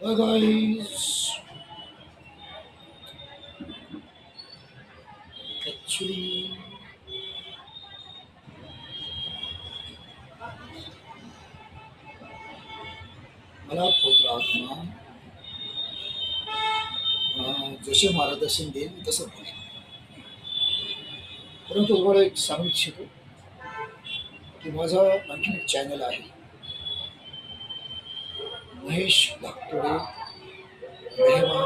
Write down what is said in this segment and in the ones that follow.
Hi guys, actually मला पवित्र आत्मा जसे मार्गदर्शन देईल मी तसं बोलेन. परंतु तुम्हाला एक सांगू इच्छितो की माझा आणखीन एक चॅनल आहे, महेश धाकतोडे मेहमा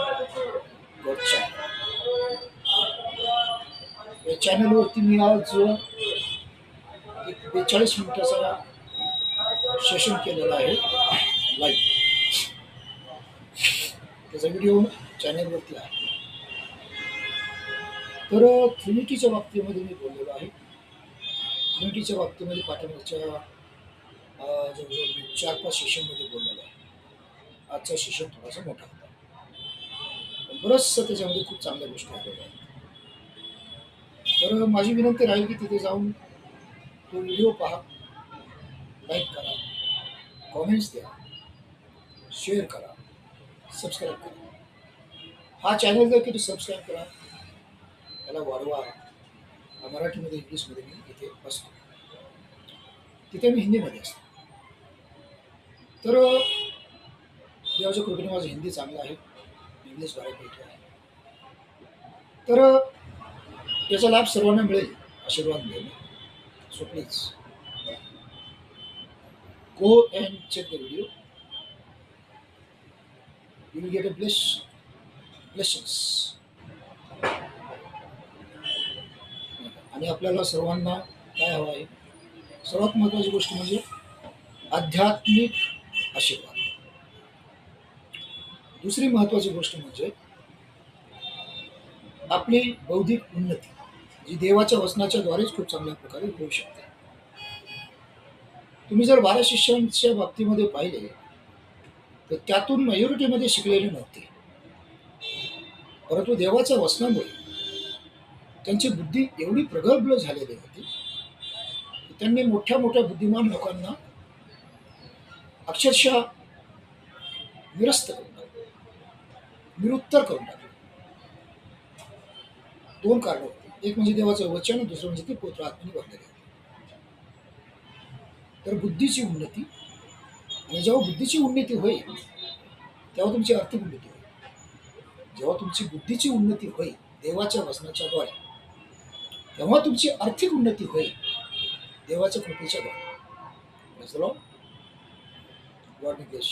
गॉड चॅनल. या चॅनलवरती मी आज एक 42 मिनिटाचा सेशन केलेला आहे लाईव्ह. त्याचा व्हिडिओ चॅनलवरती आहे. तर ट्रिनिटीच्या बाबतीमध्ये मी बोललेलो आहे. ट्रिनिटीच्या बाबतीमध्ये पाठिंबाच्या जवळजवळ मी 4-5 सेशनमध्ये बोललेलो आहे. आजचा सेशन थोडासा मोठा होता, पण बरंचसं त्याच्यामध्ये खूप चांगल्या गोष्टी आलेल्या आहेत. तर माझी विनंती राहील की तिथे जाऊन तो व्हिडिओ पहा, लाईक करा, कॉमेंट्स द्या, शेअर करा, सबस्क्राईब करा. हा चॅनल जर किती सबस्क्राईब करा, त्याला वाढवा. हा मराठीमध्ये इंग्लिशमध्ये मी इथे असतो, तिथे मी हिंदीमध्ये असतो. तर देवाच्या कृपेने माझं हिंदी चांगलं आहे, इंग्लिश बऱ्यापैकी आहे. तर याचा लाभ सर्वांना मिळेल, आशीर्वाद मिळेल. So please go and check the video. You will get a blessings. आणि आपल्याला सर्वांना काय हवं आहे, सर्वात महत्त्वाची गोष्ट म्हणजे आध्यात्मिक आशीर्वाद. दुसरी महत्त्वाची गोष्ट म्हणजे आपली बौद्धिक उन्नती, जी देवाच्या वचनाच्या द्वारेच खूप चांगल्या प्रकारे होऊ शकते. तुम्ही जर 12 शिष्यांच्या बाबतीमध्ये पाहिले तर त्यातून मेजॉरिटीमध्ये शिकलेले नव्हते, परंतु देवाच्या वचनामुळे त्यांची बुद्धी एवढी प्रगल्भ झालेली होती की त्यांनी मोठ्या मोठ्या बुद्धिमान लोकांना अक्षरशः निरस्त करून टाकलं, निरुत्तर करून टाकलं. दोन कारण होती, एक म्हणजे देवाचं वचन, दुसरं म्हणजे ते पवित्र आत्म्याने भरलेले होते. तर बुद्धीची उन्नती, आणि जेव्हा बुद्धीची उन्नती होईल तेव्हा तुमची आर्थिक उन्नती होईल. जेव्हा तुमची बुद्धीची उन्नती होईल देवाच्या वचनाच्या द्वारे, तेव्हा तुमची आर्थिक उन्नती होईल देवाच्या कृपेच्या द्वारे. God bless.